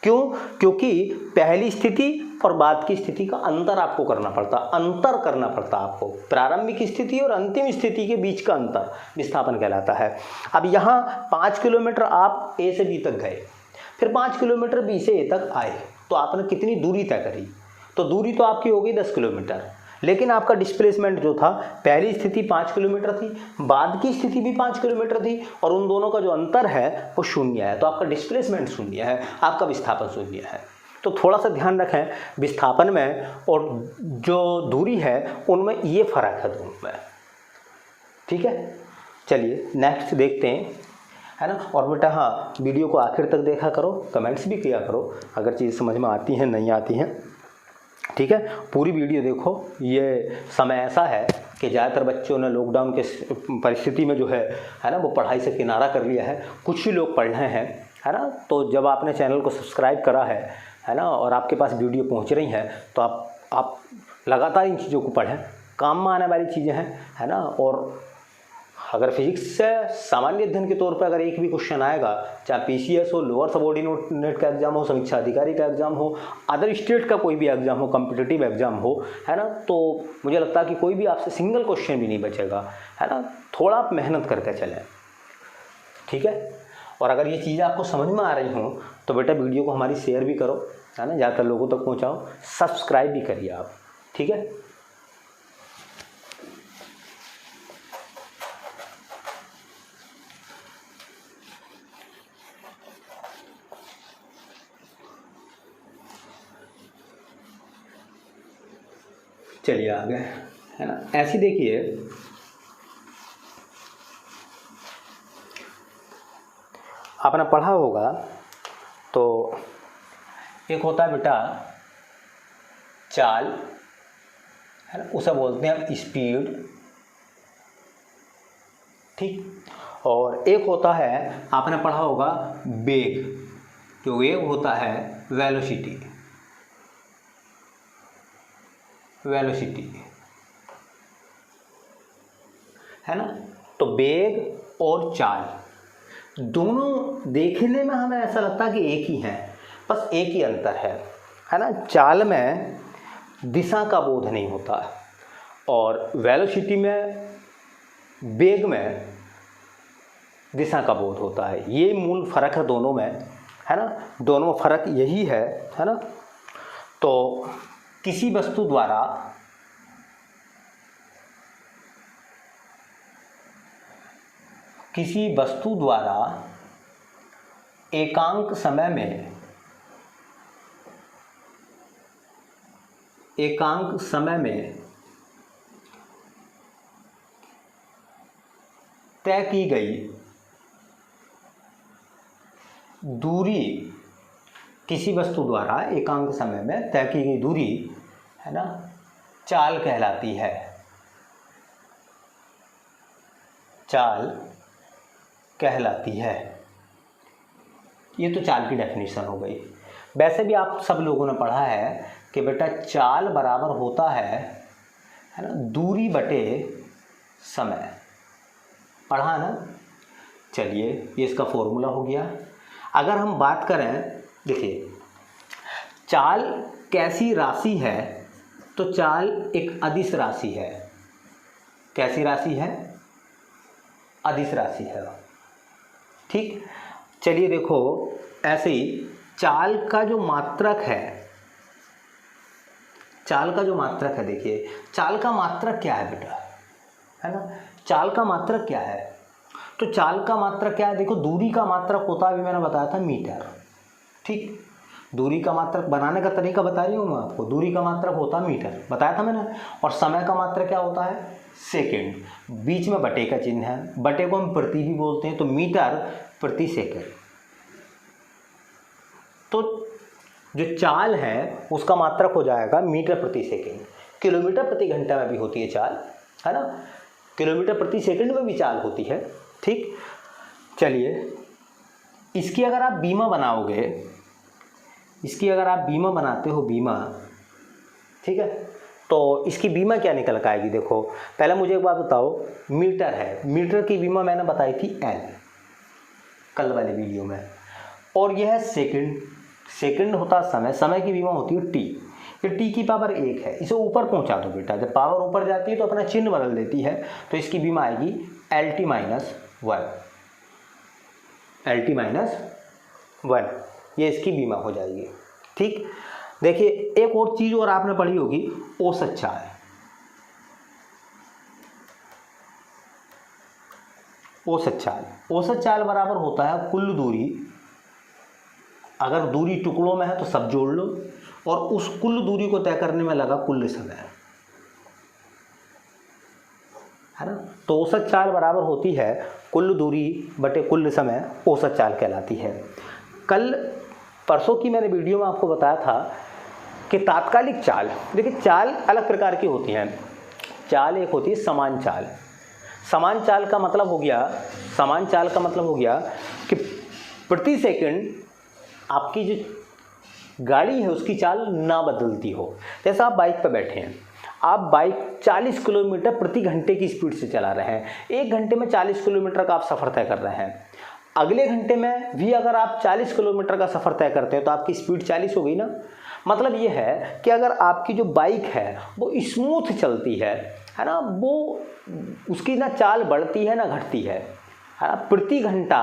क्यों? क्योंकि पहली स्थिति और बाद की स्थिति का अंतर आपको करना पड़ता, अंतर करना पड़ता आपको, प्रारंभिक स्थिति और अंतिम स्थिति के बीच का अंतर विस्थापन कहलाता है। अब यहाँ 5 किलोमीटर आप ए से बी तक गए, फिर 5 किलोमीटर बी से ए तक आए, तो आपने कितनी दूरी तय करी, तो दूरी तो आपकी हो गई 10 किलोमीटर, लेकिन आपका डिस्प्लेसमेंट जो था, पहली स्थिति 5 किलोमीटर थी, बाद की स्थिति भी 5 किलोमीटर थी, और उन दोनों का जो अंतर है वो शून्य है, तो आपका डिस्प्लेसमेंट शून्य है, आपका विस्थापन शून्य है। तो थोड़ा सा ध्यान रखें, विस्थापन में और जो दूरी है उनमें ये फर्क है दोनों में, ठीक है। चलिए नेक्स्ट देखते हैं, है ना। और बेटा हाँ, वीडियो को आखिर तक देखा करो, कमेंट्स भी किया करो अगर चीज़ समझ में आती हैं नहीं आती हैं, ठीक है। पूरी वीडियो देखो, ये समय ऐसा है कि ज़्यादातर बच्चों ने लॉकडाउन के परिस्थिति में जो है ना, वो पढ़ाई से किनारा कर लिया है, कुछ ही लोग पढ़ रहे हैं, है ना। तो जब आपने चैनल को सब्सक्राइब करा है ना, और आपके पास वीडियो पहुंच रही हैं, तो आप लगातार इन चीज़ों को पढ़ें, काम में आने वाली चीज़ें हैं, है ना। और अगर फिजिक्स से सामान्य अध्ययन के तौर पर अगर एक भी क्वेश्चन आएगा, चाहे पीसीएस हो, लोअर सबऑर्डिनेट का एग्जाम हो, समीक्षा अधिकारी का एग्जाम हो, अदर स्टेट का कोई भी एग्जाम हो, कॉम्पिटिटिव एग्जाम हो, है ना, तो मुझे लगता है कि कोई भी आपसे सिंगल क्वेश्चन भी नहीं बचेगा, है ना। थोड़ा आप मेहनत करके चलें, ठीक है। और अगर ये चीज़ें आपको समझ में आ रही हों तो बेटा वीडियो को हमारी शेयर भी करो, है ना, ज़्यादातर लोगों तक पहुँचाओ, सब्सक्राइब भी करिए आप, ठीक है। चलिए आगे, है ना। ऐसी देखिए, आपने पढ़ा होगा तो एक होता है बेटा चाल, है ना, उसे बोलते हैं स्पीड, ठीक। और एक होता है, आपने पढ़ा होगा वेग, जो वेग होता है वेलोसिटी, है ना। तो वेग और चाल दोनों देखने में हमें ऐसा लगता है कि एक ही हैं, बस एक ही अंतर है ना। चाल में दिशा का बोध नहीं होता और वेलोसिटी में, वेग में दिशा का बोध होता है। ये मूल फर्क है दोनों में, है ना, दोनों में फर्क यही है ना। तो किसी वस्तु द्वारा एकांक समय में तय की गई दूरी, किसी वस्तु द्वारा एकांक समय में तय की गई दूरी, है ना, चाल कहलाती है, चाल कहलाती है। ये तो चाल की डेफिनेशन हो गई। वैसे भी आप सब लोगों ने पढ़ा है कि बेटा चाल बराबर होता है ना, दूरी बटे समय, पढ़ा ना। चलिए ये इसका फॉर्मूला हो गया। अगर हम बात करें, देखिए चाल कैसी राशि है, तो चाल एक अदिश राशि है। कैसी राशि है? अदिश राशि है, ठीक। चलिए देखो, ऐसे ही चाल का जो मात्रक है, चाल का जो मात्रक है, देखिए चाल का मात्रक क्या है बेटा, है ना, चाल का मात्रक क्या है, तो चाल का मात्रक क्या है, देखो दूरी का मात्रक होता है, अभी मैंने बताया था मीटर, ठीक, दूरी का मात्रक बनाने का तरीका बता रही हूँ मैं आपको, दूरी का मात्रक होता है मीटर, बताया था मैंने, और समय का मात्रक क्या होता है, सेकंड, बीच में बटे का चिन्ह है, बटे को हम प्रति भी बोलते हैं, तो मीटर प्रति सेकंड। तो जो चाल है उसका मात्रक हो जाएगा मीटर प्रति सेकंड। किलोमीटर प्रति घंटा में भी होती है चाल, है ना, किलोमीटर प्रति सेकंड में भी चाल होती है, ठीक। चलिए इसकी अगर आप बीमा बनाओगे, इसकी अगर आप बीमा बनाते हो, बीमा, ठीक है, तो इसकी बीमा क्या निकल कर आएगी, देखो पहले मुझे एक बात बताओ, मीटर है, मीटर की बीमा मैंने बताई थी एल कल वाले वीडियो में, और यह है सेकंड, सेकंड होता है समय, समय की बीमा होती है टी, ये टी की पावर 1 है, इसे ऊपर पहुंचा दो बेटा, जब पावर ऊपर जाती है तो अपना चिन्ह बदल देती है, तो इसकी बीमा आएगी L T minus 1, L T minus 1, ये इसकी बीमा हो जाएगी, ठीक। देखिए एक और चीज़ और आपने पढ़ी होगी, औसत चाल, औसत चाल, औसत चाल बराबर होता है कुल दूरी, अगर दूरी टुकड़ों में है तो सब जोड़ लो, और उस कुल दूरी को तय करने में लगा कुल समय, है ना, तो औसत चाल बराबर होती है कुल दूरी बटे कुल समय, औसत चाल कहलाती है। कल परसों की मैंने वीडियो में आपको बताया था कि तात्कालिक चाल, देखिए चाल अलग प्रकार की होती हैं, चाल एक होती है समान चाल, समान चाल का मतलब हो गया, समान चाल का मतलब हो गया कि प्रति सेकंड आपकी जो गाड़ी है उसकी चाल ना बदलती हो। जैसा आप बाइक पर बैठे हैं, आप बाइक 40 किलोमीटर प्रति घंटे की स्पीड से चला रहे हैं, एक घंटे में 40 किलोमीटर का आप सफ़र तय कर रहे हैं, अगले घंटे में भी अगर आप 40 किलोमीटर का सफ़र तय करते हैं तो आपकी स्पीड 40 हो गई ना। मतलब ये है कि अगर आपकी जो बाइक है वो स्मूथ चलती है ना, वो उसकी ना चाल बढ़ती है ना घटती है ना, प्रति घंटा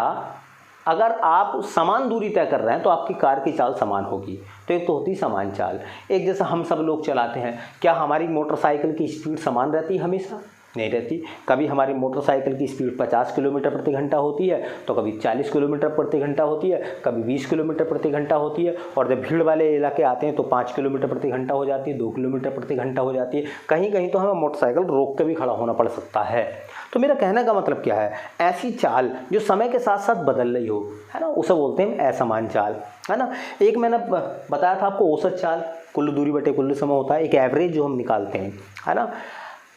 अगर आप समान दूरी तय कर रहे हैं तो आपकी कार की चाल समान होगी, तो एक तो होती समान चाल। एक जैसा हम सब लोग चलाते हैं, क्या हमारी मोटरसाइकिल की स्पीड समान रहती है? हमेशा नहीं रहती। कभी हमारी मोटरसाइकिल की स्पीड 50 किलोमीटर प्रति घंटा होती है, तो कभी 40 किलोमीटर प्रति घंटा होती है, कभी 20 किलोमीटर प्रति घंटा होती है, और जब भीड़ वाले इलाके आते हैं तो 5 किलोमीटर प्रति घंटा हो जाती है, 2 किलोमीटर प्रति घंटा हो जाती है, कहीं कहीं तो हमें मोटरसाइकिल रोक के भी खड़ा होना पड़ सकता है। तो मेरा कहने का मतलब क्या है, ऐसी चाल जो समय के साथ साथ बदल रही हो, है ना, उसे बोलते हैं असमान चाल, है ना। एक मैंने बताया था आपको औसत चाल, कुल दूरी बटे कुल समय होता है, एक एवरेज जो हम निकालते हैं, है ना,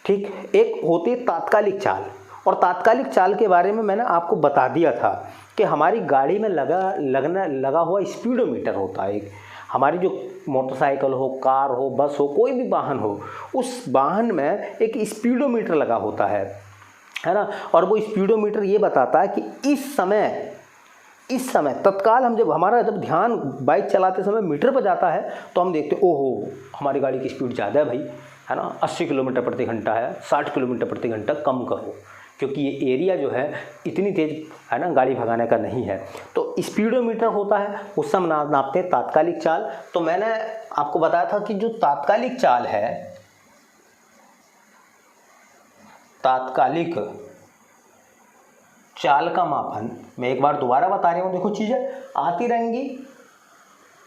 ठीक। एक होती है तात्कालिक चाल, और तात्कालिक चाल के बारे में मैंने आपको बता दिया था कि हमारी गाड़ी में लगा हुआ स्पीडोमीटर होता है। एक हमारी जो मोटरसाइकिल हो, कार हो, बस हो, कोई भी वाहन हो, उस वाहन में एक स्पीडोमीटर लगा होता है ना, और वो स्पीडोमीटर ये बताता है कि इस समय तत्काल हम जब ध्यान बाइक चलाते समय मीटर पर जाता है तो हम देखते ओहो हमारी गाड़ी की स्पीड ज़्यादा है भाई, है ना, 80 किलोमीटर प्रति घंटा है, 60 किलोमीटर प्रति घंटा कम करो, क्योंकि ये एरिया जो है इतनी तेज़, है ना, गाड़ी भगाने का नहीं है। तो स्पीडोमीटर होता है, उससे हम नापते हैं तात्कालिक चाल। तो मैंने आपको बताया था कि जो तात्कालिक चाल है, तात्कालिक चाल का मापन, मैं एक बार दोबारा बता रही हूँ, देखो चीज़ें आती रहेंगी,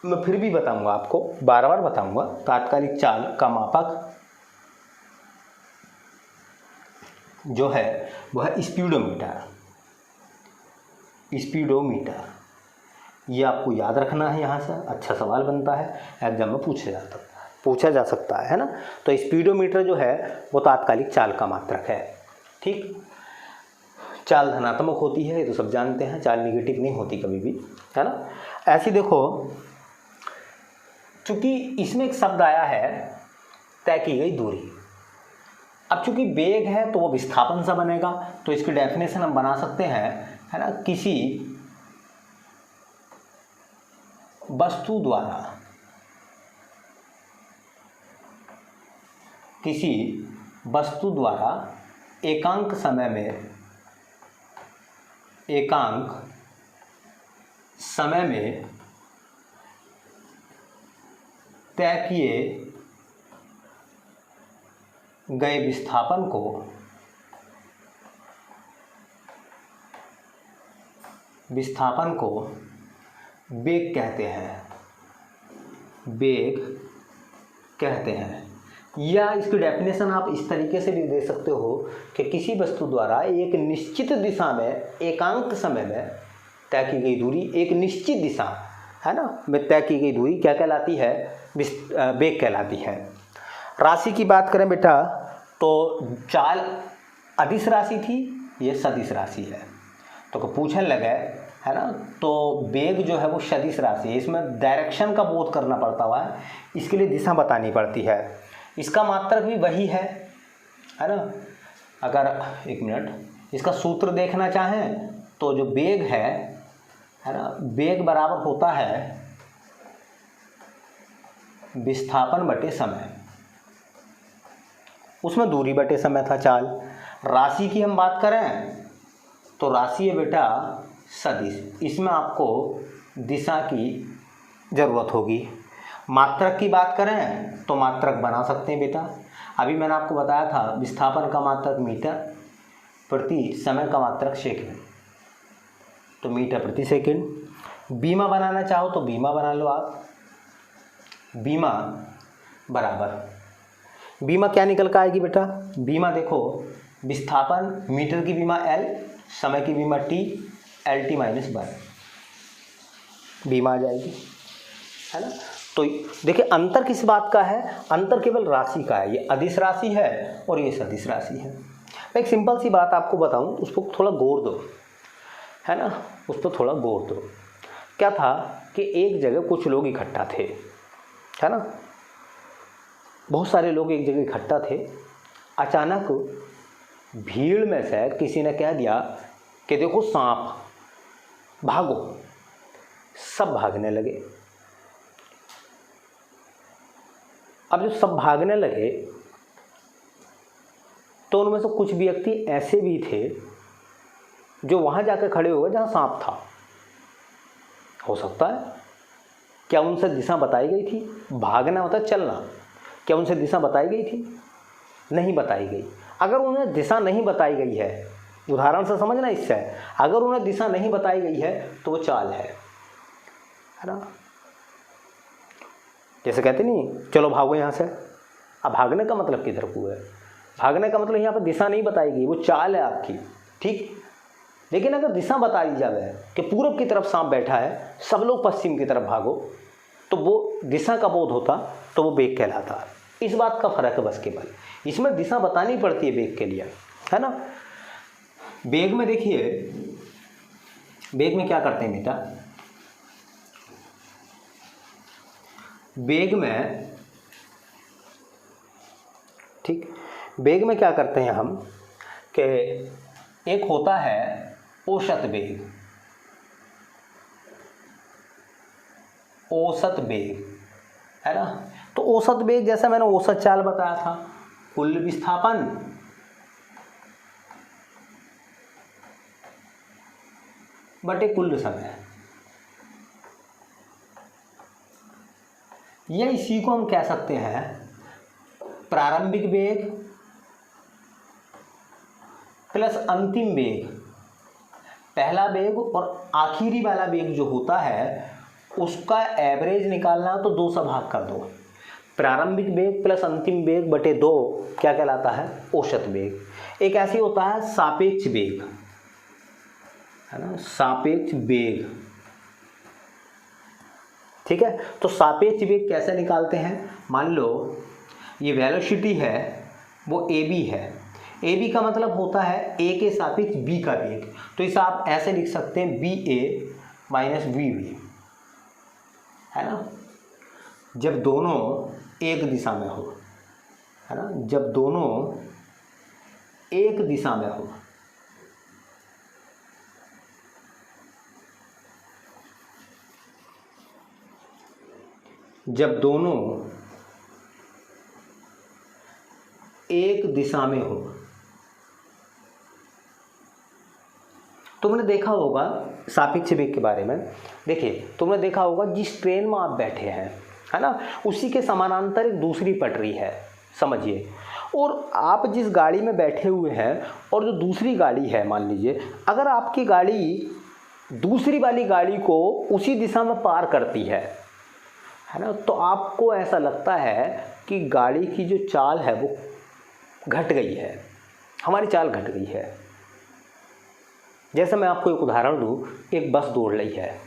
मैं फिर भी बताऊंगा आपको, बार बार बताऊंगा। तात्कालिक चाल का मापक जो है वह है स्पीडोमीटर, स्पीडोमीटर, ये आपको याद रखना है, यहाँ से अच्छा सवाल बनता है, एग्जाम में पूछा जा सकता है ना। तो स्पीडोमीटर जो है वो तात्कालिक चाल का मात्रक है, ठीक। चाल धनात्मक होती है, ये तो सब जानते हैं, चाल निगेटिव नहीं होती कभी भी, है ना। ऐसी देखो, चूंकि इसमें एक शब्द आया है तय की गई दूरी, अब चूंकि वेग है तो वो विस्थापन सा बनेगा, तो इसकी डेफिनेशन हम बना सकते हैं, है ना, किसी वस्तु द्वारा एकांक समय में तय किए गए विस्थापन को वेग कहते हैं, वेग कहते हैं। या इसकी डेफिनेशन आप इस तरीके से भी दे सकते हो कि किसी वस्तु द्वारा एक निश्चित दिशा में एकांक समय में तय की गई दूरी, एक निश्चित दिशा है ना में तय की गई दूरी क्या कहलाती है, वेग कहलाती है। राशि की बात करें बेटा तो चाल अदिश राशि थी, ये सदिश राशि है। तो पूछने लगे है ना, तो वेग जो है वो सदिश राशि है, इसमें डायरेक्शन का बोध करना पड़ता हुआ है, इसके लिए दिशा बतानी पड़ती है। इसका मात्रक भी वही है ना। अगर एक मिनट इसका सूत्र देखना चाहें तो जो वेग है ना, वेग बराबर होता है विस्थापन बटे समय, उसमें दूरी बटे समय था चाल। राशि की हम बात करें तो राशि है बेटा सदिश, इसमें आपको दिशा की ज़रूरत होगी। मात्रक की बात करें तो मात्रक बना सकते हैं बेटा, अभी मैंने आपको बताया था विस्थापन का मात्रक मीटर प्रति समय का मात्रक सेकंड, तो मीटर प्रति सेकंड। बीमा बनाना चाहो तो बीमा बना लो आप, बीमा बराबर, बीमा क्या निकल कर आएगी बेटा, बीमा देखो विस्थापन मीटर की बीमा L, समय की बीमा T, LT माइनस 1 बीमा आ जाएगी, है ना। तो देखिए अंतर किस बात का है, अंतर केवल राशि का है, ये अदिश राशि है और ये सदिश राशि है। मैं एक सिंपल सी बात आपको बताऊं, उस पर थोड़ा गौर दो, है ना, उस पर थोड़ा गौर दो। क्या था कि एक जगह कुछ लोग इकट्ठा थे, है ना, बहुत सारे लोग एक जगह इकट्ठा थे। अचानक भीड़ में से किसी ने कह दिया कि देखो सांप, भागो। सब भागने लगे। अब जब सब भागने लगे तो उनमें से कुछ व्यक्ति ऐसे भी थे जो वहां जाकर खड़े हो गए जहां सांप था। हो सकता है, क्या उनसे दिशा बताई गई थी? भागना होता है चलना, क्या उनसे दिशा बताई गई थी? नहीं बताई गई। अगर उन्हें दिशा नहीं बताई गई है, उदाहरण से समझना इससे, अगर उन्हें दिशा नहीं बताई गई है तो वो चाल है ना। जैसे कहते नहीं चलो भागो यहाँ से, अब भागने का मतलब किधर को है? भागने का मतलब यहाँ पर दिशा नहीं बताई गई, वो चाल है आपकी, ठीक। लेकिन अगर दिशा बता दी जाए कि पूरब की तरफ सांप बैठा है, सब लोग पश्चिम की तरफ भागो, तो वो दिशा का बोध होता, तो वो वेग कहलाता। इस बात का फर्क है बस केवल, इसमें दिशा बतानी पड़ती है वेग के लिए, है ना। वेग में देखिए, वेग में क्या करते हैं बेटा, वेग में, ठीक, वेग में क्या करते हैं हम कि एक होता है औसत वेग, औसत वेग, है ना। तो औसत वेग जैसा मैंने औसत चाल बताया था, कुल विस्थापन बटे कुल समय, या इसी को हम कह सकते हैं प्रारंभिक वेग प्लस अंतिम वेग। पहला वेग और आखिरी वाला वेग जो होता है उसका एवरेज निकालना, तो 2 से भाग कर दो। प्रारंभिक वेग प्लस अंतिम वेग बटे 2 क्या कहलाता है? औसत वेग। एक ऐसी होता है सापेक्ष वेग, है ना, सापेक्ष वेग, ठीक है। तो सापेक्ष वेग कैसे निकालते हैं? मान लो ये वेलोसिटी है वो AB है, AB का मतलब होता है A के सापेक्ष B का वेग, तो इसे आप ऐसे लिख सकते हैं BA माइनस BB, है ना। जब दोनों एक दिशा में हो, है ना, जब दोनों एक दिशा में हो, जब दोनों एक दिशा में हो, तुमने देखा होगा सापेक्ष वेग के बारे में। देखिए तुमने देखा होगा जिस ट्रेन में आप बैठे हैं, है ना, उसी के समानांतर एक दूसरी पटरी है, समझिए, और आप जिस गाड़ी में बैठे हुए हैं और जो दूसरी गाड़ी है, मान लीजिए अगर आपकी गाड़ी दूसरी वाली गाड़ी को उसी दिशा में पार करती है ना, तो आपको ऐसा लगता है कि गाड़ी की जो चाल है वो घट गई है, हमारी चाल घट गई है। जैसे मैं आपको एक उदाहरण दूँ, एक बस दौड़ रही है,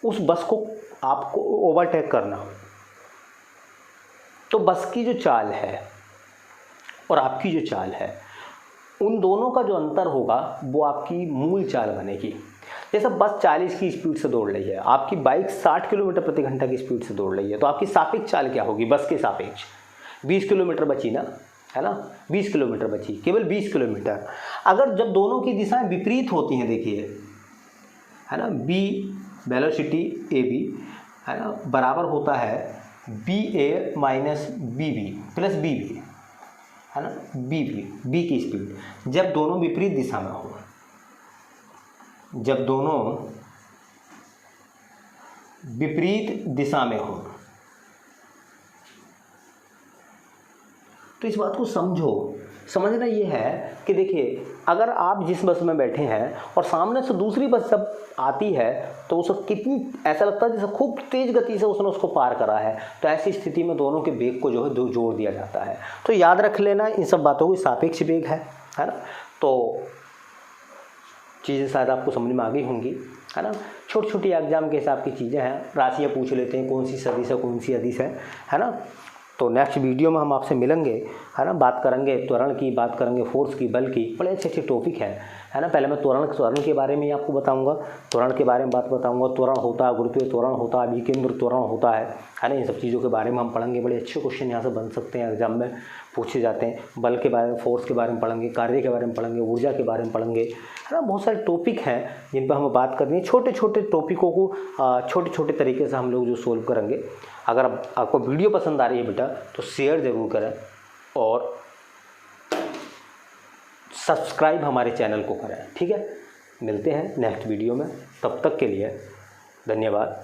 उस बस को आपको ओवरटेक करना, तो बस की जो चाल है और आपकी जो चाल है, उन दोनों का जो अंतर होगा वो आपकी मूल चाल बनेगी। जैसे बस 40 की स्पीड से दौड़ रही है, आपकी बाइक 60 किलोमीटर प्रति घंटा की स्पीड से दौड़ रही है, तो आपकी सापेक्ष चाल क्या होगी? बस के सापेक्ष 20 किलोमीटर बची ना, है ना, 20 किलोमीटर बची, केवल 20 किलोमीटर। अगर जब दोनों की दिशाएं विपरीत होती हैं, देखिए, है ना, बी वेलोसिटी ए बी, है ना, बराबर होता है B A minus B B plus B B, है ना, बी बी, बी की स्पीड जब दोनों विपरीत दिशा में हो, जब दोनों विपरीत दिशा में हो, तो इस बात को समझो। समझना ये है कि देखिए, अगर आप जिस बस में बैठे हैं और सामने से दूसरी बस जब आती है तो उसे कितनी ऐसा लगता है जैसे खूब तेज़ गति से उसने उसको पार करा है, तो ऐसी स्थिति में दोनों के वेग को जो है जोड़ दिया जाता है। तो याद रख लेना इन सब बातों की, सापेक्ष वेग है ना। तो चीज़ें शायद आपको समझ में आ गई होंगी, है ना। छोटी छोटी एग्जाम के हिसाब की चीज़ें हैं, राशियाँ पूछ लेते हैं, कौन सी सदिश है कौन सी अदिश है ना। तो नेक्स्ट वीडियो में हम आपसे मिलेंगे, है ना, बात करेंगे त्वरण की, बात करेंगे फोर्स की, बल की, बड़े अच्छे अच्छे टॉपिक हैं, है ना। पहले मैं त्वरण के बारे में ही आपको बताऊंगा, त्वरण के बारे में बात बताऊंगा, त्वरण होता है, गुरुत्वीय त्वरण होता है, विकेंद्र त्वरण होता है ना। इन सब चीज़ों के बारे में हम पढ़ेंगे। बड़े अच्छे क्वेश्चन यहाँ से बन सकते हैं, एग्जाम में पूछे जाते हैं। बल के बारे में, फोर्स के बारे में पढ़ेंगे, कार्य के बारे में पढ़ेंगे, ऊर्जा के बारे में पढ़ेंगे, है ना। बहुत सारे टॉपिक हैं जिन पर हम बात करनी है। छोटे छोटे टॉपिकों को छोटे छोटे तरीके से हम लोग जो सोल्व करेंगे। अगर आपको वीडियो पसंद आ रही है बेटा तो शेयर ज़रूर करें और सब्सक्राइब हमारे चैनल को करें, ठीक है। मिलते हैं नेक्स्ट वीडियो में, तब तक के लिए धन्यवाद।